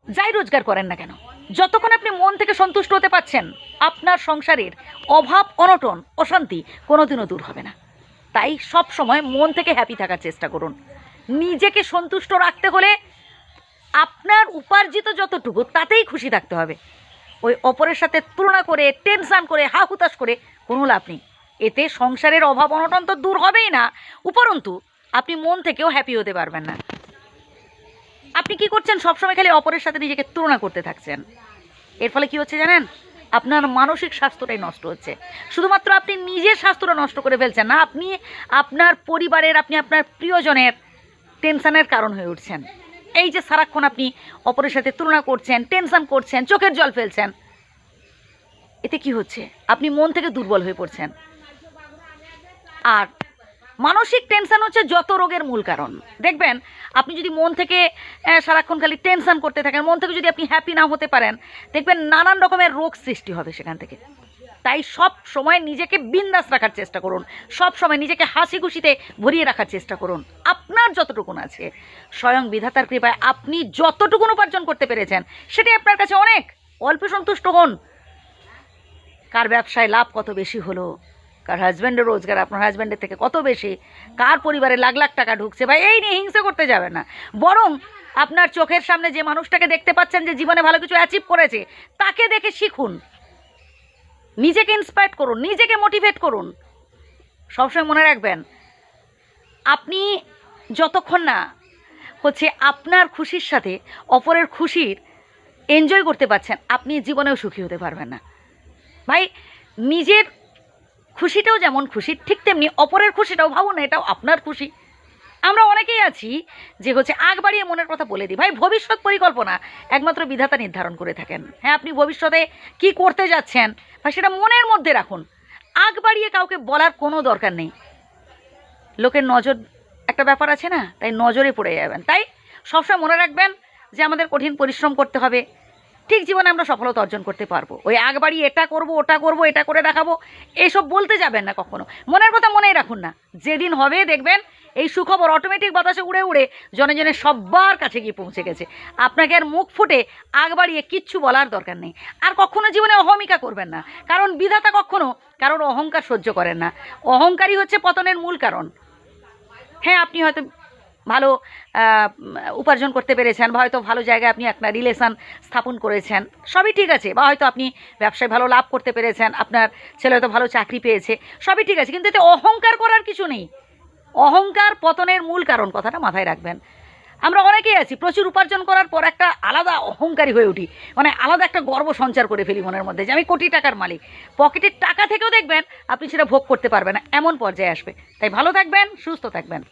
যাই রোজগার করেন না কেন, যতক্ষণ আপনি মন থেকে সন্তুষ্ট হতে পারছেন, আপনার সংসারের অভাব, অনটন, অশান্তি কোনোদিনও দূর হবে না। তাই সব সময় মন থেকে হ্যাপি থাকার চেষ্টা করুন। নিজেকে সন্তুষ্ট রাখতে হলে আপনার উপার্জিত যতটুকু তাতেই খুশি থাকতে হবে। ওই অপরের সাথে তুলনা করে, টেনশান করে, হা হুতাশ করে কোনো লাভ নেই। এতে সংসারের অভাব অনটন তো দূর হবেই না, উপরন্তু আপনি মন থেকেও হ্যাপি হতে পারবেন না। আপনি কি করছেন? সবসময় খালি অপরের সাথে নিজেকে তুলনা করতে থাকছেন। এর ফলে কি হচ্ছে জানেন? আপনার মানসিক স্বাস্থ্যটাই নষ্ট হচ্ছে। শুধুমাত্র আপনি নিজের স্বাস্থ্যটা নষ্ট করে ফেলছেন না, আপনি আপনার পরিবারের, আপনি আপনার প্রিয়জনের টেনশানের কারণ হয়ে উঠছেন। এই যে সারাক্ষণ আপনি অপরের সাথে তুলনা করছেন, টেনশান করছেন, চোখের জল ফেলছেন, এতে কি হচ্ছে? আপনি মন থেকে দুর্বল হয়ে পড়ছেন। আর মানসিক টেনশান হচ্ছে যত রোগের মূল কারণ। দেখবেন আপনি যদি মন থেকে সারাক্ষণ খালি টেনশান করতে থাকেন, মন থেকে যদি আপনি হ্যাপি না হতে পারেন, দেখবেন নানান রকমের রোগ সৃষ্টি হবে সেখান থেকে। তাই সব সময় নিজেকে বিন্দাস রাখার চেষ্টা করুন, সব সময় নিজেকে হাসি খুশিতে ভরিয়ে রাখার চেষ্টা করুন। আপনার যতটুকুন আছে, স্বয়ং বিধাতার কৃপায় আপনি যতটুকুন উপার্জন করতে পেরেছেন সেটাই আপনার কাছে অনেক। অল্প সন্তুষ্ট হন। কার ব্যবসায় লাভ কত বেশি হলো, কার হাজব্যান্ডের রোজগার আপনার হাজব্যান্ডের থেকে কত বেশি, কার পরিবারে লাখ লাখ টাকা ঢুকছে, ভাই এই নিয়ে হিংসা করতে যাবে না। বরং আপনার চোখের সামনে যে মানুষটাকে দেখতে পাচ্ছেন যে জীবনে ভালো কিছু অ্যাচিভ করেছে, তাকে দেখে শিখুন, নিজেকে ইন্সপায়ার করুন, নিজেকে মোটিভেট করুন। সবসময় মনে রাখবেন, আপনি যতক্ষণ না আপনার খুশির সাথে অপরের খুশির এনজয় করতে পারছেন, আপনি জীবনেও সুখী হতে পারবেন না। ভাই, নিজের খুশিটাও যেমন খুশি, ঠিক তেমনি অপরের খুশিটাও ভাবুন এটাও আপনার খুশি। আমরা অনেকেই আছি যে আগ বাড়িয়ে মনের কথা বলে দিই। ভাই, ভবিষ্যৎ পরিকল্পনা একমাত্র বিধাতা নির্ধারণ করে থাকেন। হ্যাঁ, আপনি ভবিষ্যতে কি করতে যাচ্ছেন ভাই, সেটা মনের মধ্যে রাখুন। আগ বাড়িয়ে কাউকে বলার কোনো দরকার নেই। লোকের নজর একটা ব্যাপার আছে না, তাই নজরে পড়ে যাবেন। তাই সবসময় মনে রাখবেন যে আমাদের কঠিন পরিশ্রম করতে হবে, ঠিক জীবনে আমরা সফলতা অর্জন করতে পারবো। ওই আগ বাড়িয়ে এটা করব, ওটা করব, এটা করে দেখাবো, এইসব বলতে যাবেন না কখনো। মনের কথা মনেই রাখুন না, যেদিন হবে দেখবেন এই সুখবর অটোমেটিক বাতাসে উড়ে উড়ে জনে জনে সবার কাছে গিয়ে পৌঁছে গেছে। আপনাকে আর মুখ ফুটে আগ বাড়িয়ে কিচ্ছু বলার দরকার নেই। আর কখনো জীবনে অহমিকা করবেন না, কারণ বিধাতা কখনো কারোর অহংকার সহ্য করেন না। অহংকারই হচ্ছে পতনের মূল কারণ। হ্যাঁ, আপনি হয়তো ভালো উপার্জন করতে পেরেছেন, বা হয়তো ভালো জায়গায় আপনি আপনার রিলেশান স্থাপন করেছেন, সবই ঠিক আছে। বা হয়তো আপনি ব্যবসায় ভালো লাভ করতে পেরেছেন, আপনার ছেলে হয়তো ভালো চাকরি পেয়েছে, সবই ঠিক আছে। কিন্তু এতে অহংকার করার কিছু নেই। অহংকার পতনের মূল কারণ, কথাটা মাথায় রাখবেন। আমরা অনেকেই আছি প্রচুর উপার্জন করার পর একটা আলাদা অহংকারী হয়ে উঠি, মানে আলাদা একটা গর্ব সঞ্চার করে ফেলি মনের মধ্যে যে আমি কোটি টাকার মালিক। পকেটের টাকা থেকেও দেখবেন আপনি সেটা ভোগ করতে পারবেন না, এমন পর্যায়ে আসবে। তাই ভালো থাকবেন, সুস্থ থাকবেন।